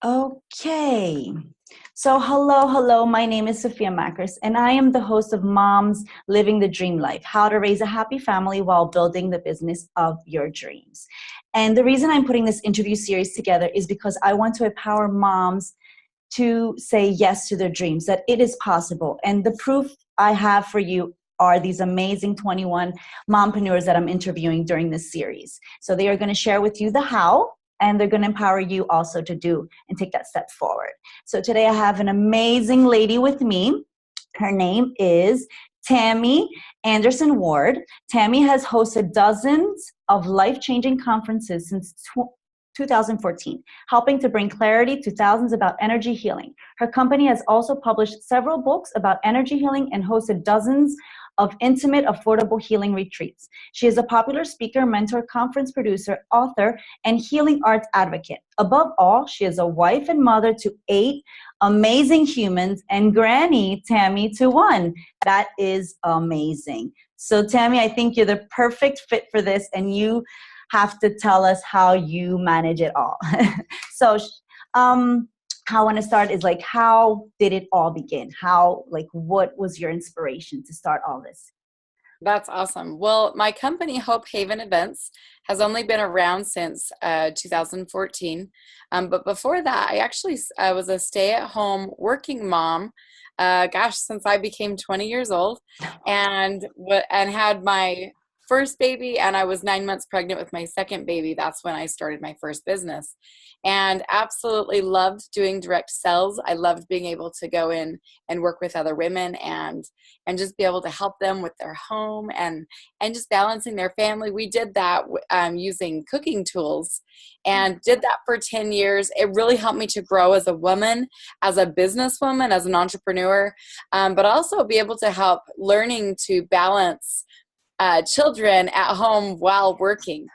Okay. So hello. My name is Sophia Makris, and I am the host of Moms Living the Dream Life, how to raise a happy family while building the business of your dreams. And the reason I'm putting this interview series together is because I want to empower moms to say yes to their dreams, that it is possible. And the proof I have for you are these amazing 21 mompreneurs that I'm interviewing during this series. So they are going to share with you the how, and they're going to empower you also to do and take that step forward. So today I have an amazing lady with me. Her name is Tammy Anderson Ward. Tammy has hosted dozens of life-changing conferences since 2014, helping to bring clarity to thousands about energy healing. Her company has also published several books about energy healing and hosted dozens of intimate, affordable healing retreats. She is a popular speaker, mentor, conference producer, author, and healing arts advocate. Above all, she is a wife and mother to 8 amazing humans and granny, Tammy, to 1. That is amazing. So, Tammy, I think you're the perfect fit for this, and you have to tell us how you manage it all. So, how I want to start is like, how did it all begin? What was your inspiration to start all this? That's awesome. Well, my company, Hope Haven Events, has only been around since 2014. But before that, I was a stay-at-home working mom, since I became 20 years old, and had my first baby, and I was 9 months pregnant with my second baby. That's when I started my first business, and absolutely loved doing direct sales. I loved being able to go in and work with other women and just be able to help them with their home and just balancing their family. We did that using cooking tools, and did that for 10 years. It really helped me to grow as a woman, as a businesswoman, as an entrepreneur, but also be able to help learning to balance children at home while working.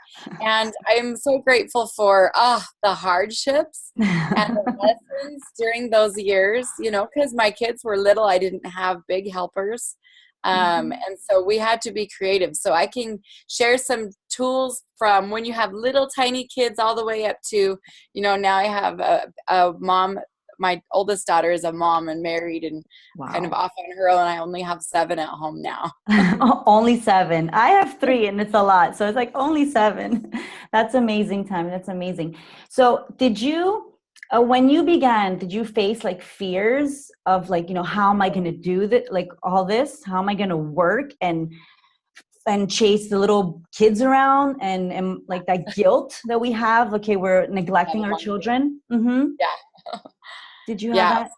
And I'm so grateful for the hardships and the lessons during those years, because my kids were little. I didn't have big helpers. And so we had to be creative. So I can share some tools from when you have little tiny kids all the way up to, now I have a mom. My oldest daughter is a mom and married and kind of off on her own. I only have 7 at home now. Only 7. I have 3 and it's a lot. So it's like only 7. That's amazing, Tammy. That's amazing. So did you, when you began, did you face like fears of like, how am I going to do that? Like all this, how am I going to work and chase the little kids around and like that guilt that we have? Okay, we're neglecting our children. Yeah. Did you have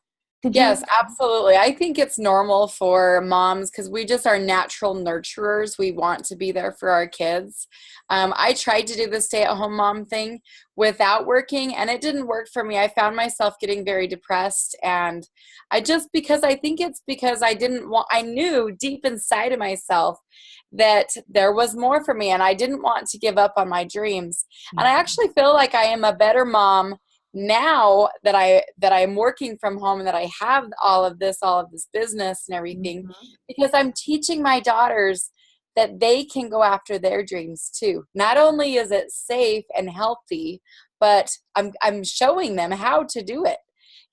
that? Yes, absolutely. I think it's normal for moms because we just are natural nurturers. We want to be there for our kids. I tried to do the stay-at-home mom thing without working, and it didn't work for me. I found myself getting very depressed, and I think it's because I knew deep inside of myself that there was more for me, and I didn't want to give up on my dreams. And I actually feel like I am a better mom now that I'm working from home and that I have all of this business and everything, because I'm teaching my daughters that they can go after their dreams too. Not only is it safe and healthy, but I'm showing them how to do it.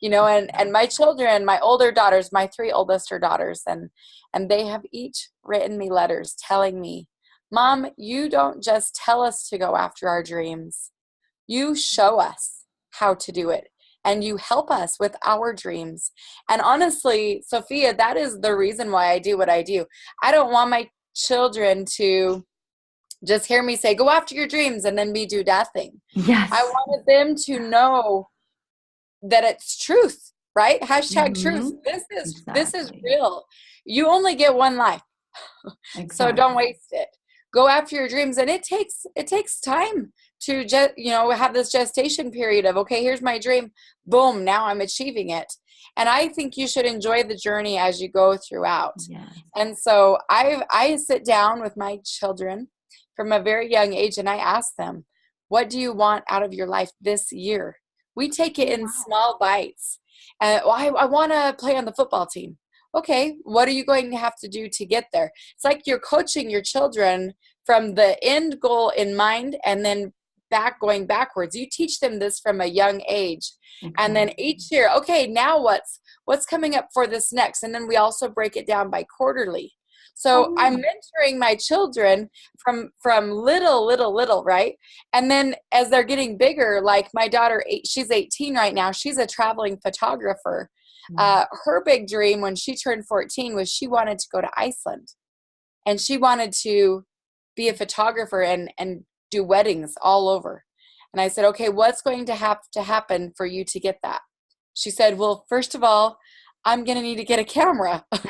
And my children, my older daughters, my 3 oldest are daughters, and they have each written me letters telling me, "Mom, you don't just tell us to go after our dreams. You show us how to do it, and you help us with our dreams." And honestly, Sophia, that is the reason why I do what I do. I don't want my children to just hear me say, "Go after your dreams," and then me do nothing. Yes. I wanted them to know that it's truth, right? Hashtag truth. This is real. You only get one life. So don't waste it. Go after your dreams. And it takes time to have this gestation period of, okay, here's my dream. Boom. Now I'm achieving it. And I think you should enjoy the journey as you go throughout. Yes. And so I sit down with my children from a very young age, and I ask them, what do you want out of your life this year? We take it in small bites. And I want to play on the football team. Okay, what are you going to have to do to get there? It's like you're coaching your children from the end goal in mind, and then going backwards. You teach them this from a young age. Okay. And then each year, okay, now what's coming up for this next? And then we also break it down by quarterly. So I'm mentoring my children from little, right? And then as they're getting bigger, like my daughter, she's 18 right now. She's a traveling photographer. Her big dream when she turned 14 was she wanted to go to Iceland, and she wanted to be a photographer and do weddings all over. And I said, okay, what's going to have to happen for you to get that? She said, well, first of all, I'm going to need to get a camera. Okay,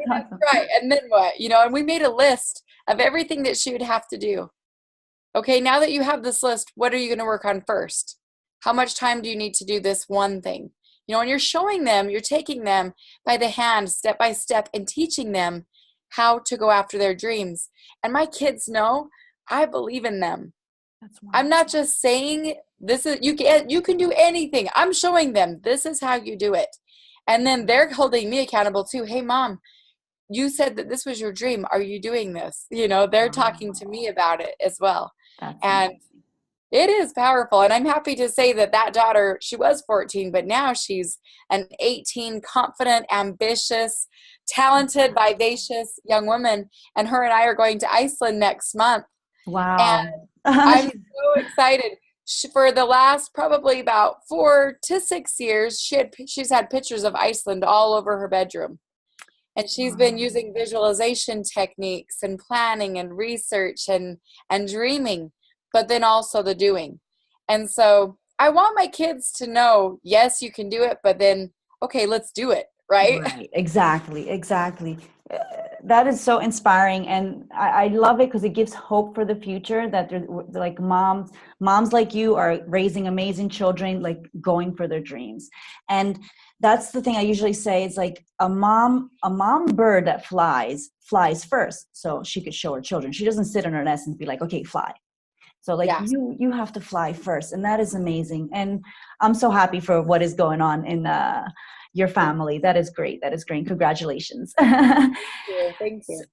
that's right. And then what? And we made a list of everything that she would have to do. Okay, now that you have this list, what are you going to work on first? How much time do you need to do this one thing? And you're showing them, you're taking them by the hand, step by step, and teaching them how to go after their dreams. And my kids know I believe in them. I'm not just saying this is you can do anything. I'm showing them this is how you do it. And then they're holding me accountable too. Hey, Mom, you said that this was your dream. Are you doing this? They're talking to me about it as well. That's and amazing. It is powerful. And I'm happy to say that daughter, she was 14, but now she's an 18, confident, ambitious, talented, vivacious young woman. And her and I are going to Iceland next month. Wow. And I'm so excited. For the last probably about 4 to 6 years, she's had pictures of Iceland all over her bedroom. And she's been using visualization techniques and planning and research and dreaming, but then also the doing. And so I want my kids to know, yes, you can do it, but then, okay, let's do it, right? Right. Exactly. That is so inspiring, and I love it because it gives hope for the future that they're like moms like you are raising amazing children, like going for their dreams. And that's the thing I usually say is like a mom bird that flies first, so she could show her children. She doesn't sit in her nest and be like, okay, fly. So like you have to fly first, and that is amazing. And I'm so happy for what is going on in your family. That is great. Congratulations. Thank you.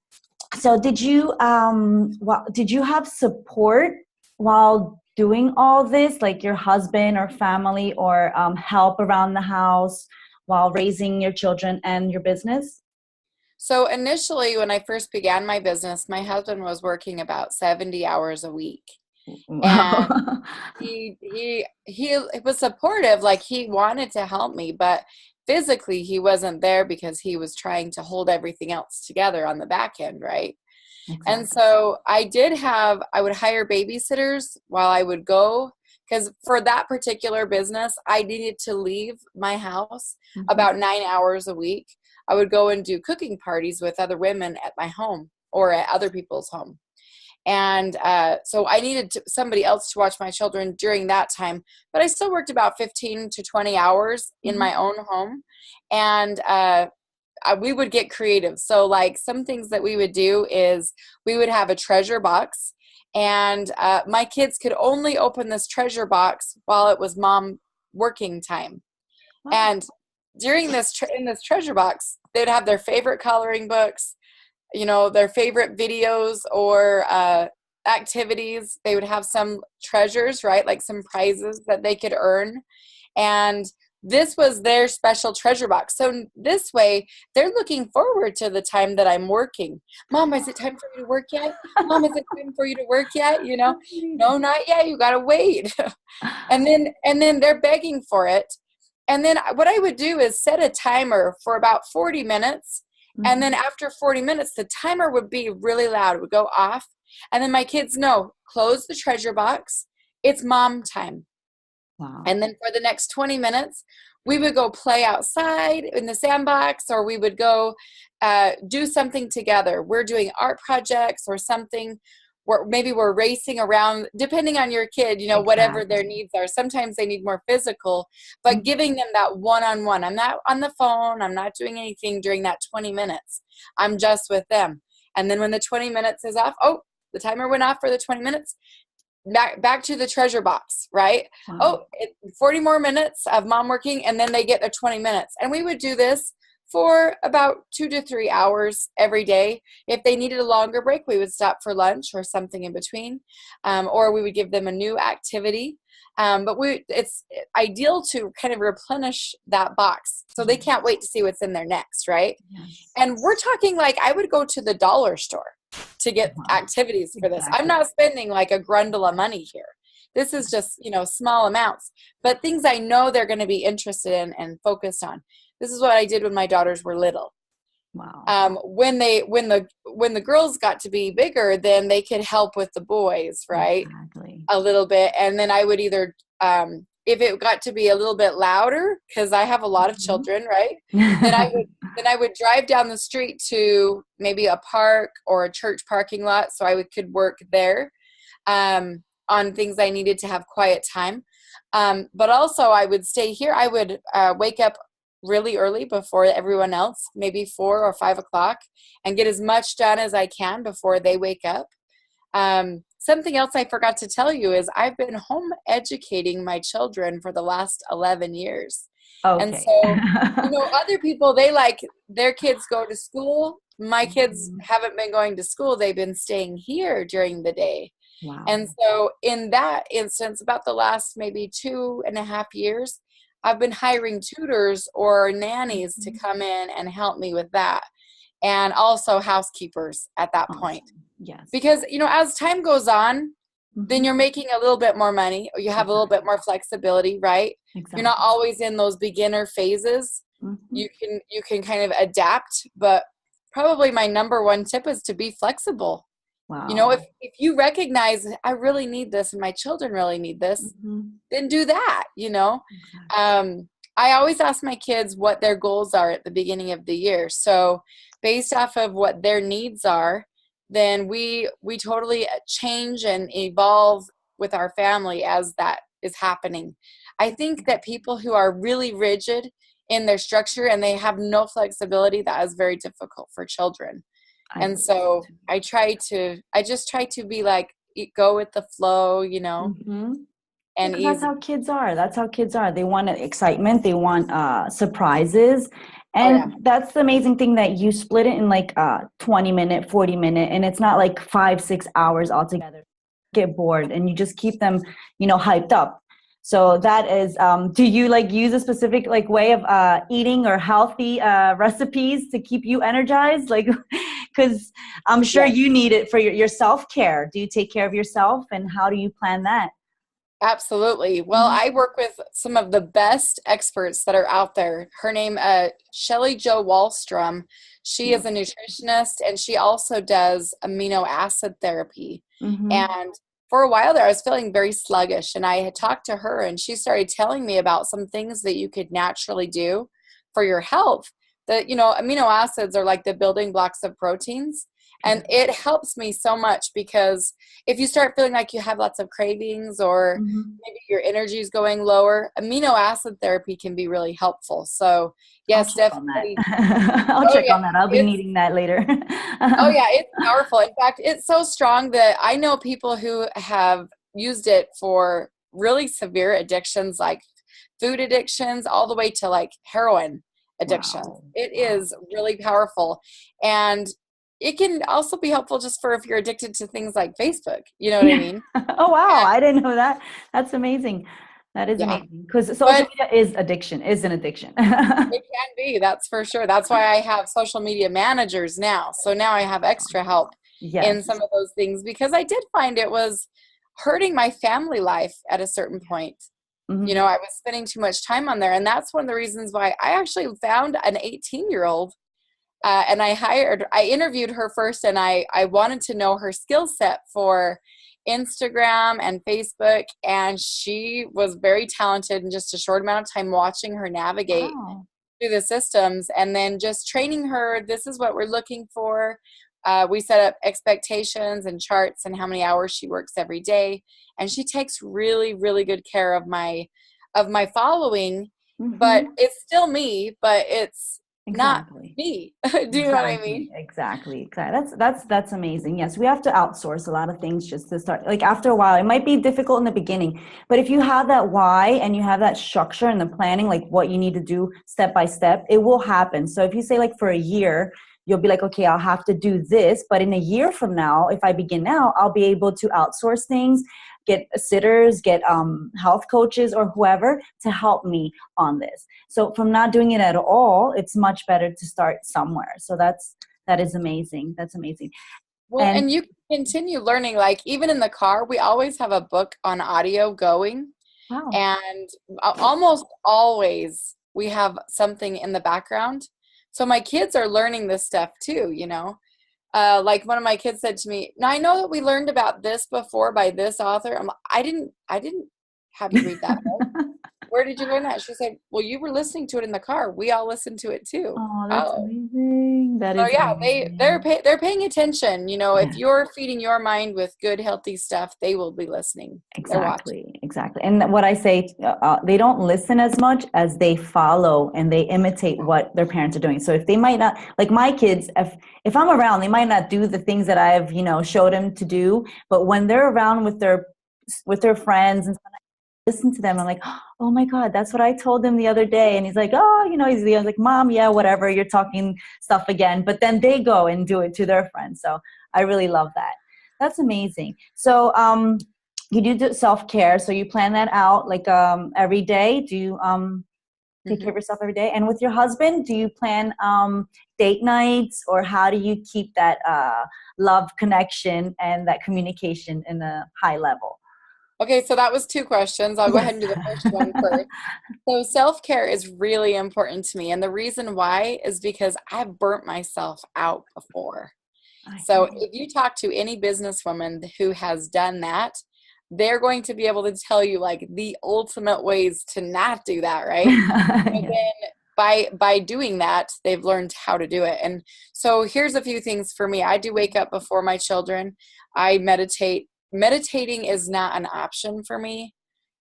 So did you have support while doing all this, like your husband or family, or help around the house while raising your children and your business? So initially, when I first began my business, my husband was working about 70 hours a week. Wow. And he was supportive, like he wanted to help me, but physically he wasn't there because he was trying to hold everything else together on the back end, right? Exactly. And so I would hire babysitters while I would go, because for that particular business, I needed to leave my house about 9 hours a week. I would go and do cooking parties with other women at my home or at other people's home. And so I needed somebody else to watch my children during that time. But I still worked about 15 to 20 hours in my own home. And we would get creative. So like some things that we would do is we would have a treasure box. And my kids could only open this treasure box while it was mom working time. Wow. And during in this treasure box, they'd have their favorite coloring books, their favorite videos or activities. They would have some treasures, right? Like some prizes that they could earn. And this was their special treasure box. So this way, they're looking forward to the time that I'm working. Mom, is it time for you to work yet? Mom, is it time for you to work yet? No, not yet. You got to wait. And then they're begging for it. And then what I would do is set a timer for about 40 minutes. And then after 40 minutes, the timer would be really loud. It would go off. And then my kids know, close the treasure box. It's mom time. Wow. And then for the next 20 minutes, we would go play outside in the sandbox, or we would go do something together. We're doing art projects or something. Maybe we're racing around, depending on your kid, exactly. Whatever their needs are. Sometimes they need more physical, but giving them that one-on-one. I'm not on the phone. I'm not doing anything during that 20 minutes. I'm just with them. And then when the 20 minutes is off, the timer went off for the 20 minutes. Back to the treasure box, right? Wow. 40 more minutes of mom working, and then they get their 20 minutes. And we would do this for about 2 to 3 hours every day. If they needed a longer break, we would stop for lunch or something in between, or we would give them a new activity. But it's ideal to kind of replenish that box so they can't wait to see what's in there next, right? Yes. And we're talking like I would go to the dollar store to get activities for this. I'm not spending like a grundle of money here. This is just, small amounts, but things I know they're going to be interested in and focused on. This is what I did when my daughters were little. Wow. When the girls got to be bigger, then they could help with the boys, right? Exactly. A little bit. And then I would either, if it got to be a little bit louder, because I have a lot of children, right? Then I would drive down the street to maybe a park or a church parking lot, so I could work there on things I needed to have quiet time. But also I would stay here. I would wake up really early before everyone else, maybe 4 or 5 o'clock, and get as much done as I can before they wake up. Something else I forgot to tell you is I've been home educating my children for the last 11 years. Okay. And so, other people, they like their kids go to school. My kids haven't been going to school. They've been staying here during the day. Wow. And so in that instance, about the last maybe 2.5 years, I've been hiring tutors or nannies to come in and help me with that. And also housekeepers at that point. Yes. Because, as time goes on, then you're making a little bit more money, or you have a little bit more flexibility, right? Exactly. You're not always in those beginner phases. You can kind of adapt, but probably my number one tip is to be flexible. Wow. If you recognize I really need this and my children really need this, then do that, Exactly. I always ask my kids what their goals are at the beginning of the year. So based off of what their needs are, then we totally change and evolve with our family as that is happening. I think that people who are really rigid in their structure and they have no flexibility, that is very difficult for children. And so I just try to be like, go with the flow, And because that's how kids are. That's how kids are. They want excitement. They want surprises. And that's the amazing thing that you split it in like 20-minute, 40-minute, and it's not like 5-6 hours altogether. Get bored and you just keep them, hyped up. So that is, do you like use a specific like way of eating or healthy recipes to keep you energized? Like, because I'm sure you need it for your self-care. Do you take care of yourself, and how do you plan that? Absolutely. Well, I work with some of the best experts that are out there. Her name, Shelley Jo Wallstrom. She is a nutritionist, and she also does amino acid therapy. And for a while there, I was feeling very sluggish, and I had talked to her, and she started telling me about some things that you could naturally do for your health. That, amino acids are like the building blocks of proteins. And it helps me so much, because if you start feeling like you have lots of cravings or maybe your energy is going lower, amino acid therapy can be really helpful. So yes, definitely. I'll check on that. I'll be needing that later. It's powerful. In fact, it's so strong that I know people who have used it for really severe addictions, like food addictions, all the way to like heroin addiction. It is really powerful. And it can also be helpful just for if you're addicted to things like Facebook. You know what I mean? Oh, wow. I didn't know that. That's amazing. That is amazing. Because social media is an addiction. It can be. That's for sure. That's why I have social media managers now. So now I have extra help in some of those things, because I did find it was hurting my family life at a certain point. I was spending too much time on there. And that's one of the reasons why I actually found an 18-year-old. And I interviewed her first, and I wanted to know her skill set for Instagram and Facebook. And she was very talented in just a short amount of time, watching her navigate through the systems, and then just training her. This is what we're looking for. We set up expectations and charts and how many hours she works every day. And she takes really, really good care of my following, but it's still me, but it's not Exactly. me. Do you know what I mean? Exactly. That's amazing. Yes, we have to outsource a lot of things just to start. Like after a while, it might be difficult in the beginning, but if you have that why and you have that structure and the planning, like what you need to do step by step, it will happen. So if you say like for a year, you'll be like, okay, I'll have to do this, but in a year from now, if I begin now, I'll be able to outsource things, get sitters, get health coaches or whoever to help me on this. So from not doing it at all, it's much better to start somewhere. So that is amazing. That's amazing. Well, And and you can continue learning, like even in the car, we always have a book on audio going, wow. and almost always we have something in the background. So my kids are learning this stuff too, you know. Like one of my kids said to me, "Now I know that we learned about this before by this author." I didn't have you read that. Right? Where did you learn that? She said, "Well, you were listening to it in the car. We all listened to it too." Oh, that's Oh, amazing. That so is yeah, amazing. they're paying attention. You know, if Yeah. you're feeding your mind with good, healthy stuff, they will be listening. They're watching. Exactly, exactly. And what I say, they don't listen as much as they follow and they imitate what their parents are doing. So if they might not, like my kids, if I'm around, they might not do the things that I've, showed them to do. But when they're around with their friends and stuff, I listen to them. I'm like, oh my God, that's what I told him the other day. And he's like, oh, I was like, Mom, yeah, whatever, you're talking stuff again. But then they go and do it to their friends. So I really love that. That's amazing. So, you do self-care, so you plan that out like every day. Do you take care Hmm. of yourself every day? And with your husband, do you plan date nights, or how do you keep that love connection and that communication in a high level? Okay, so that was two questions. I'll go ahead Yes. and do the first one first. So self-care is really important to me, and the reason why is because I've burnt myself out before. I So know. if you talk to any businesswoman who has done that, they're going to be able to tell you like the ultimate ways to not do that, right? And Yeah. then by doing that, they've learned how to do it. And so here's a few things for me. I do wake up before my children. I meditate. Meditating is not an option for me.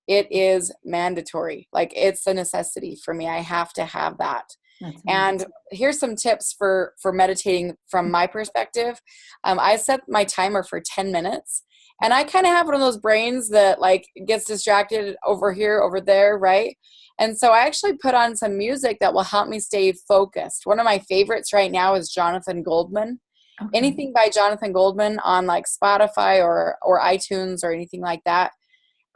It is mandatory. Like it's a necessity for me. I have to have that. That's amazing. And here's some tips for meditating from my perspective. I set my timer for 10 minutes, and I kind of have one of those brains that like gets distracted over here, over there, right? And so I actually put on some music that will help me stay focused. One of my favorites right now is Jonathan Goldman. Okay. Anything by Jonathan Goldman on like Spotify or iTunes or anything like that.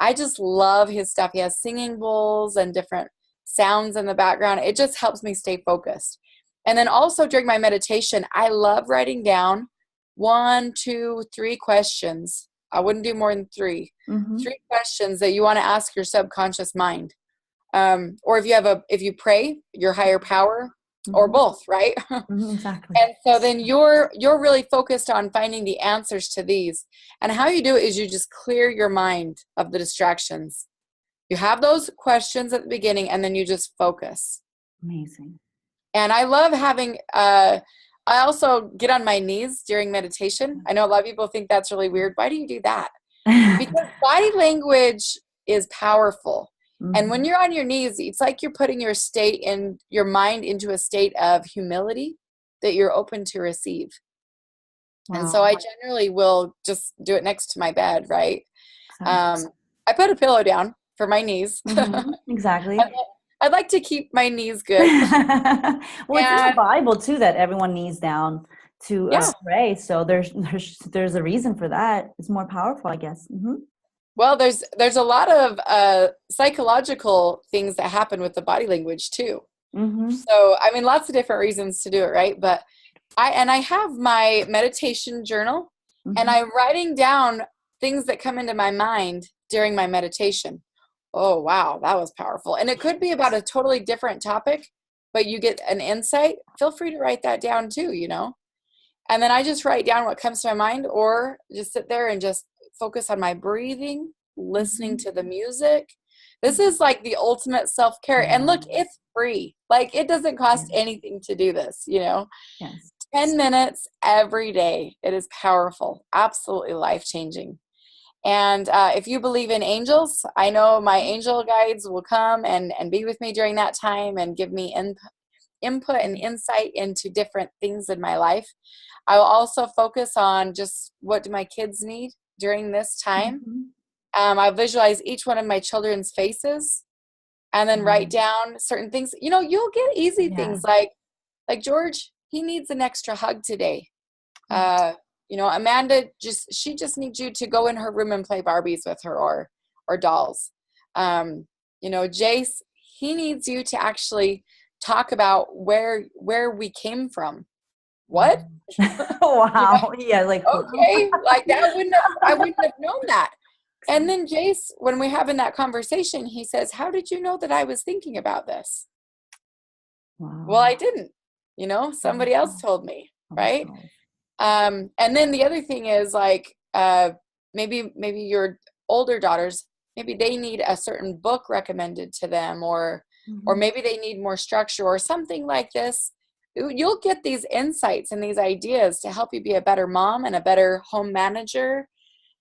I just love his stuff. He has singing bowls and different sounds in the background. It just helps me stay focused. And then also during my meditation, I love writing down 1, 2, 3 questions. I wouldn't do more than three. Mm-hmm. 3 questions that you want to ask your subconscious mind. Or if you pray, your higher power, or Mm-hmm. both, right? Mm-hmm. Exactly. And so then you're really focused on finding the answers to these. And how you do it is you just clear your mind of the distractions. You have those questions at the beginning, and then you just focus. Amazing. And I love having I also get on my knees during meditation. I know a lot of people think that's really weird. Why do you do that? Because body language is powerful. And when Mm-hmm. you're on your knees, it's like you're putting your mind into a state of humility that you're open to receive. And so Wow. I generally will just do it next to my bed, right? Exactly. Um, I put a pillow down for my knees. Mm-hmm. Exactly. I'd like to keep my knees good. Well, it's in the And Bible too that everyone knees down to yeah, pray. So there's a reason for that. It's more powerful, I guess. Mm-hmm. well, there's a lot of psychological things that happen with the body language too. Mm-hmm. So I mean, lots of different reasons to do it, right? But I have my meditation journal, and Mm-hmm. I'm writing down things that come into my mind during my meditation. Oh, wow, that was powerful. And it could be about a totally different topic, but you get an insight. Feel free to write that down too. And then I just write down what comes to my mind, or just sit there and just focus on my breathing, listening Mm-hmm. to the music. This is like the ultimate self-care. And look, Yes. it's free. Like it doesn't cost Yes. anything to do this. Yes. 10 minutes every day. It is powerful, absolutely life-changing. And if you believe in angels, I know my angel guides will come and be with me during that time and give me input and insight into different things in my life. I will also focus on just what do my kids need during this time. I visualize each one of my children's faces and then write down certain things. You know, you'll get easy things like George, he needs an extra hug today. You know, Amanda she just needs you to go in her room and play Barbies with her or dolls. You know, Jace, he needs you to actually talk about where we came from. What? Wow. You know? Yeah, like okay, like I wouldn't have known that. And then Jace, when we're having that conversation, he says, "How did you know that I was thinking about this?" Wow. Well, I didn't. You know, somebody else told me, right? And then the other thing is like maybe your older daughters, maybe they need a certain book recommended to them, or maybe they need more structure or something like this. You'll get these insights and these ideas to help you be a better mom and a better home manager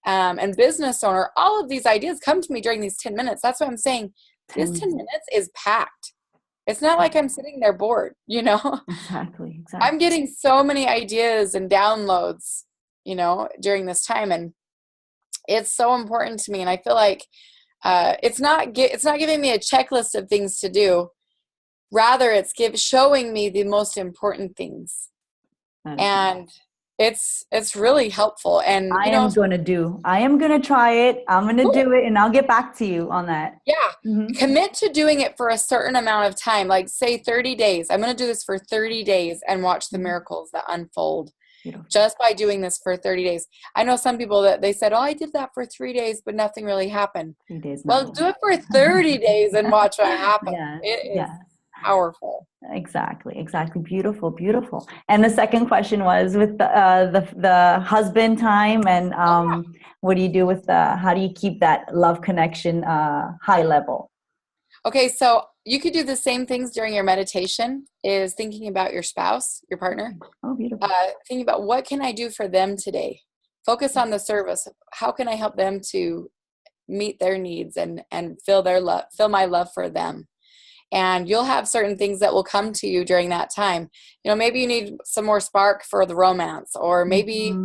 and business owner. All of these ideas come to me during these 10 minutes. That's what I'm saying. This 10 minutes is packed. It's not like I'm sitting there bored, you know? Exactly. I'm getting so many ideas and downloads, you know, during this time. And it's so important to me. And I feel like it's not giving me a checklist of things to do. Rather, it's showing me the most important things. And it's really helpful. And I am going to try it. I'm going to do it, and I'll get back to you on that. Yeah. Commit to doing it for a certain amount of time, like say 30 days. I'm going to do this for 30 days and watch the miracles that unfold just by doing this for 30 days. I know some people that they said, "Oh, I did that for 3 days, but nothing really happened." 3 days. Well, do it for 30 days and watch what happens. It is powerful. Exactly. Beautiful. And the second question was with the husband time, and what do you do with how do you keep that love connection high level? Okay, so you could do the same things during your meditation, is thinking about your spouse, your partner. Oh, beautiful. Thinking about what can I do for them today? Focus on the service. How can I help them to meet their needs and feel my love for them? And you'll have certain things that will come to you during that time. You know, maybe you need some more spark for the romance, or maybe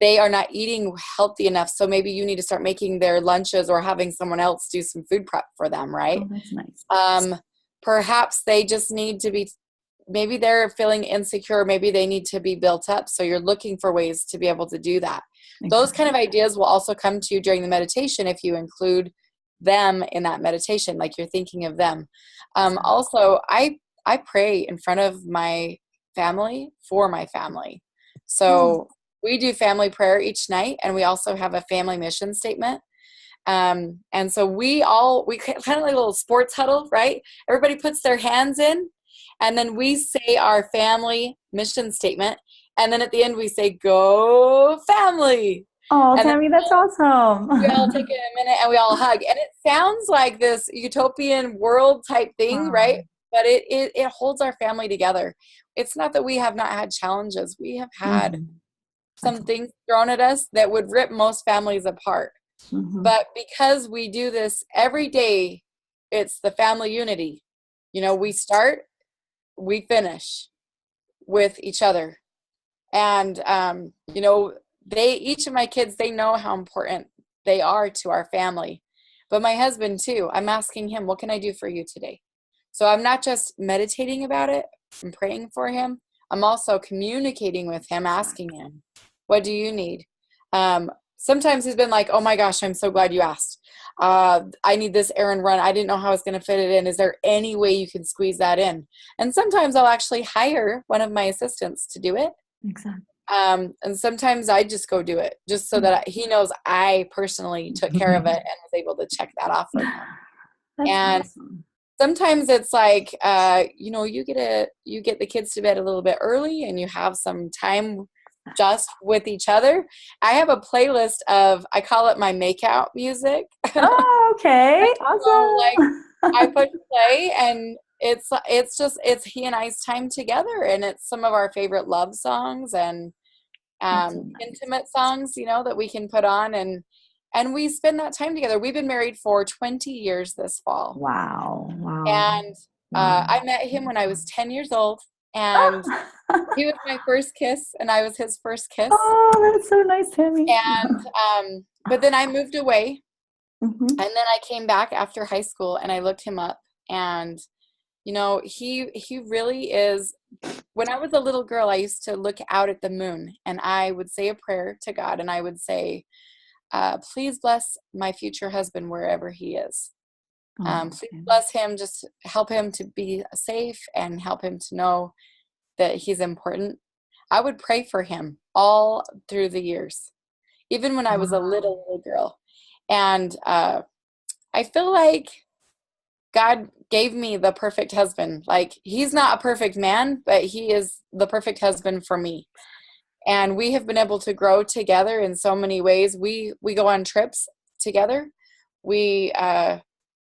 they are not eating healthy enough. So maybe you need to start making their lunches or having someone else do some food prep for them, right? Oh, that's nice. Perhaps they just need to be, maybe they're feeling insecure. Maybe they need to be built up. So you're looking for ways to be able to do that. Exactly. Those kind of ideas will also come to you during the meditation if you include them in that meditation, like you're thinking of them. Also, I pray in front of my family for my family. So we do family prayer each night, and we also have a family mission statement. And so we kind of like a little sports huddle, right? Everybody puts their hands in, and then we say our family mission statement. And then at the end we say, "Go family." Oh, Tammy, that's awesome. We all take a minute and we all hug. And it sounds like this utopian world type thing, right? But it holds our family together. It's not that we have not had challenges. We have had some things thrown at us that would rip most families apart. But because we do this every day, it's the family unity. You know, we start, we finish with each other. And, you know, each of my kids, they know how important they are to our family. But my husband too, I'm asking him, what can I do for you today? So I'm not just meditating about it, I'm praying for him. I'm also communicating with him, asking him, what do you need? Sometimes he's been like, oh my gosh, I'm so glad you asked. I need this errand run. I didn't know how I was going to fit it in. Is there any way you can squeeze that in? And sometimes I'll actually hire one of my assistants to do it. Exactly. And sometimes I just go do it just so that he knows I personally took care of it and was able to check that off for him. And awesome. Sometimes it's like, you know, you get the kids to bed a little bit early and you have some time just with each other. I have a playlist of, I call it my makeout music. Oh, okay. Awesome. So, like, I push play and it's he and I's time together, and it's some of our favorite love songs and intimate songs, you know, that we can put on, and we spend that time together. We've been married for 20 years this fall. Wow. And Wow. I met him when I was 10 years old, and Oh, he was my first kiss, and I was his first kiss. oh, that's so nice, Tammy. And but then I moved away, Hmm. and then I came back after high school, and I looked him up, and he really is. When I was a little girl, I used to look out at the moon, and I would say a prayer to God, and I would say, please bless my future husband wherever he is. Oh, Please Tammy. bless him, just help him to be safe and help him to know that he's important. I would pray for him all through the years, even when I was a Wow. little girl. And I feel like God gave me the perfect husband. Like, he's not a perfect man, but he is the perfect husband for me. And we have been able to grow together in so many ways. We go on trips together. We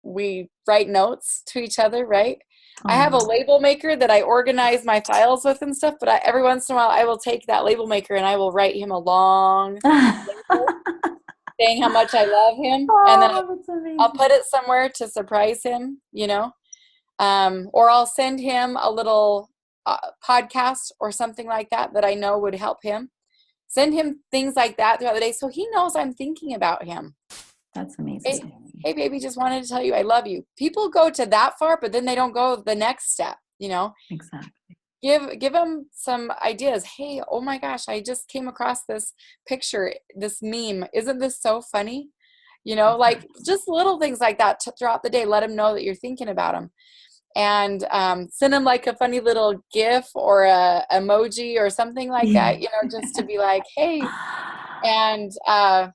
we write notes to each other, right? I have a Oh. label maker that I organize my files with and stuff, but every once in a while I will take that label maker and I will write him a long label saying how much I love him, and then Oh, that's I'll amazing. put it somewhere to surprise him, or I'll send him a little podcast or something like that that I know would help him. Send him things like that throughout the day so he knows I'm thinking about him. That's amazing, Hey, Tammy. hey, baby, just wanted to tell you I love you. People go to that far, but then they don't go the next step. Exactly. Give them some ideas. Hey, oh my gosh, I just came across this picture, this meme. Isn't this so funny? Like Exactly. just little things like that throughout the day. Let them know that you're thinking about them, and send them like a funny little GIF or a emoji or something like Yeah. that. Just to be like, hey, and I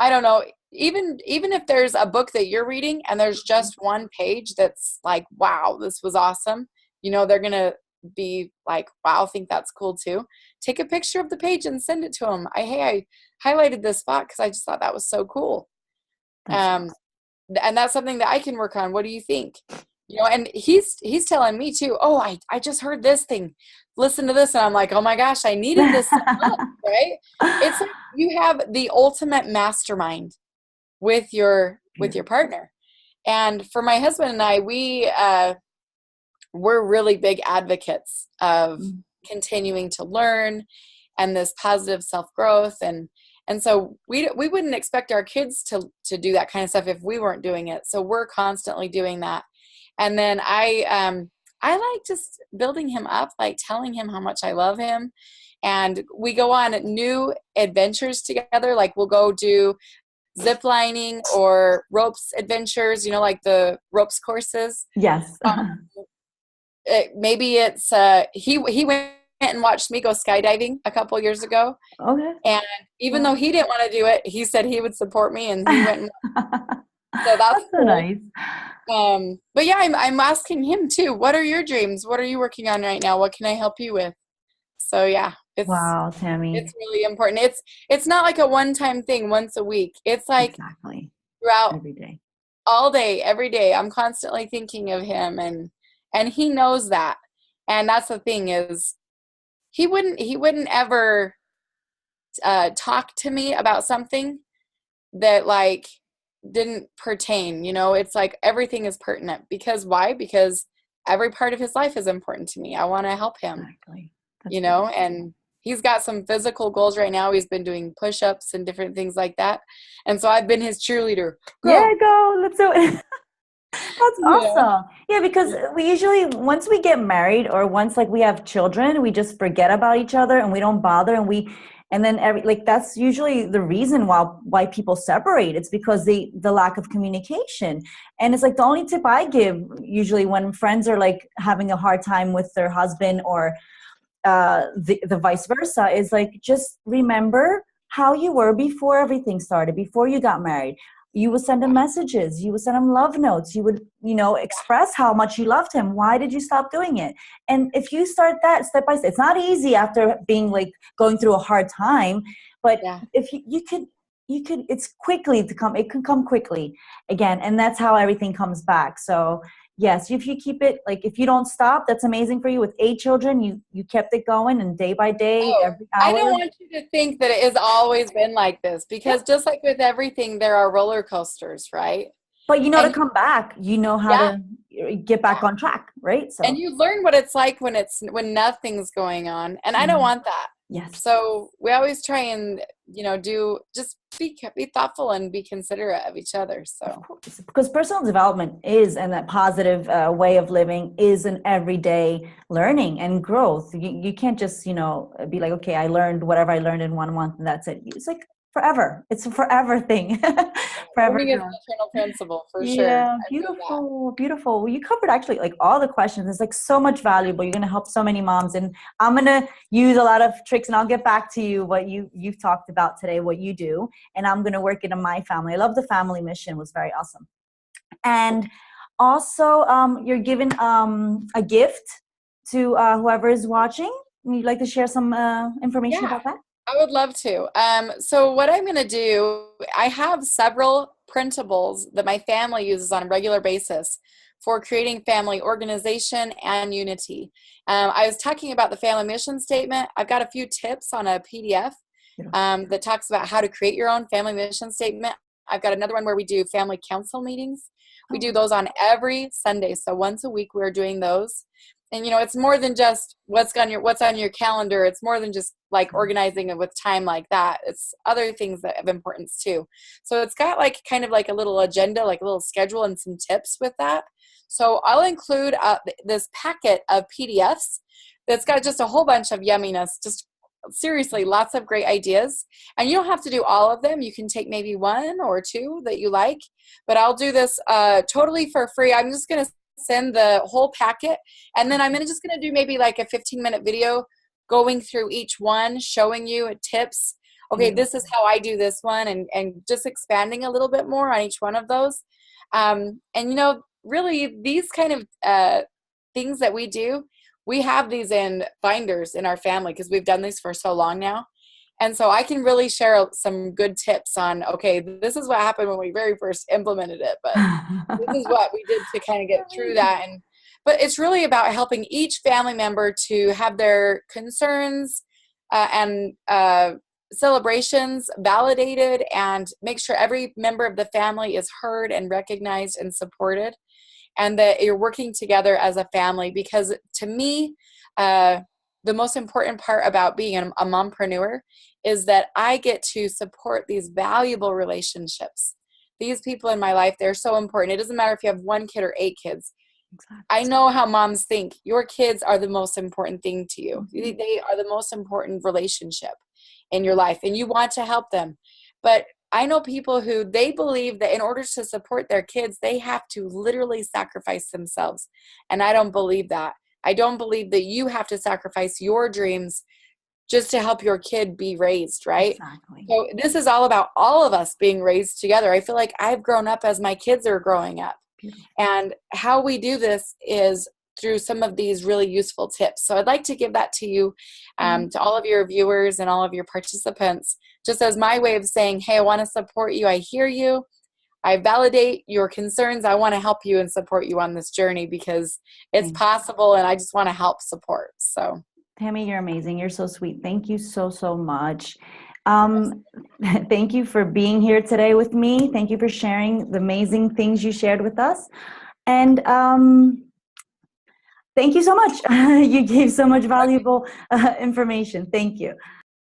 don't know. Even if there's a book that you're reading and there's just one page that's like, wow, this was awesome. They're gonna be like, wow, I think that's cool too. Take a picture of the page and send it to them. I highlighted this spot because I just thought that was so cool. That's Um, awesome. and that's something that I can work on. What do you think? And he's telling me too, oh, I just heard this thing. Listen to this. And I'm like, oh my gosh, I needed this so much, right? It's like you have the ultimate mastermind with your Beautiful. partner. And for my husband and I, we're really big advocates of Mm. continuing to learn and this positive self-growth, and so we wouldn't expect our kids to do that kind of stuff if we weren't doing it. So we're constantly doing that. And then I like just building him up, like telling him how much I love him. And we go on new adventures together. Like we'll go do zip lining or ropes adventures, like the ropes courses. Yes. Maybe it's he went and watched me go skydiving a couple years ago, Okay. and even though Wow. he didn't want to do it, he said he would support me, and he went. So that's That's so cool. nice. But yeah, I'm asking him too. What are your dreams? What are you working on right now? What can I help you with? So yeah, it's Wow, Tammy. it's really important. It's not like a one-time thing once a week. It's like Exactly. throughout Every day. all day, every day. I'm constantly thinking of him, and he knows that. And that's the thing is he wouldn't ever talk to me about something that like didn't pertain. It's like everything is pertinent. Because why? Because every part of his life is important to me. I want to help him, Exactly. That's beautiful. and he's got some physical goals right now. He's been doing push-ups and different things like that. And so I've been his cheerleader. Yeah, Go. go. Let's do it. That's Yeah. awesome. Yeah, because we usually, once we get married or once like we have children, we just forget about each other and we don't bother and then that's usually the reason why people separate. It's because the lack of communication. And it's like the only tip I give usually when friends are like having a hard time with their husband or the vice versa is like just remember how you were before everything started, before you got married. You would send him messages, you would send him love notes, you would express how much you loved him. Why did you stop doing it? And if you start that step by step, it's not easy after being like going through a hard time, but Yeah. if you could it's quickly to come, it can come quickly again, and that's how everything comes back. So yes, if you keep it, like if you don't stop, that's amazing for you. With 8 children, you kept it going, and day by day, Oh, every I don't hour. want you to think that it has always been like this, Yep. because just like with everything, there are roller coasters, right? But you know to And come back. You know how yeah, to get back on track, right? And So you learn what it's like when nothing's going on, and I don't want that. yes. So we always try and just be thoughtful and be considerate of each other. So of course, because personal development is, and that positive way of living is an everyday learning and growth. You can't just be like, okay, I learned whatever I learned in 1 month and that's it. It's like forever. It's a forever thing. Forever. learning is an eternal principle for sure. Yeah, I feel that. beautiful, beautiful. Well, you covered actually like all the questions. There's like so much valuable. You're gonna help so many moms, and I'm gonna use a lot of tricks, and I'll get back to you what you've talked about today, what you do, and I'm gonna work it in my family. I love the family mission; it was very awesome. And also, you're giving a gift to whoever is watching. Would you like to share some information Yeah. about that? I would love to. So what I'm going to do, I have several printables that my family uses on a regular basis for creating family organization and unity. I was talking about the family mission statement. I've got a few tips on a PDF that talks about how to create your own family mission statement. I've got another one where we do family council meetings. We do those on every Sunday. So once a week, we're doing those. And it's more than just what's on your calendar. It's more than just like organizing it with time like that. It's other things that have importance too. So it's got like kind of like a little agenda, like a little schedule and some tips with that. So I'll include this packet of PDFs that's got just a whole bunch of yumminess, just seriously lots of great ideas. And you don't have to do all of them. You can take maybe one or two that you like, but I'll do this totally for free. I'm just going to send the whole packet, and then I'm just going to do maybe like a 15-minute video going through each one, showing you tips. Okay, this is how I do this one, and just expanding a little bit more on each one of those. And really these kind of things that we do, we have these in binders in our family because we've done these for so long now. And so I can really share some good tips on, okay, this is what happened when we very first implemented it, but this is what we did to kind of get through that. But it's really about helping each family member to have their concerns and celebrations validated, and make sure every member of the family is heard and recognized and supported, and that you're working together as a family. Because to me, the most important part about being a mompreneur is that I get to support these valuable relationships. These people in my life, they're so important. It doesn't matter if you have 1 kid or 8 kids. Exactly. I know how moms think. Your kids are the most important thing to you. Mm-hmm. They are the most important relationship in your life, and you want to help them. But I know people who they believe that in order to support their kids, they have to literally sacrifice themselves. And I don't believe that. I don't believe that you have to sacrifice your dreams just to help your kid be raised, right? Exactly. So this is all about all of us being raised together. I feel like I've grown up as my kids are growing up. Beautiful. And how we do this is through some of these really useful tips. So I'd like to give that to you, to all of your viewers and all of your participants, just as my way of saying, hey, I want to support you. I hear you. I validate your concerns. I want to help you and support you on this journey because it's possible, and I just want to help support. So, Tammy, you're amazing. You're so sweet. Thank you so, so much. Thank you for being here today with me. Thank you for sharing the amazing things you shared with us. And thank you so much. You gave so much valuable information. Thank you.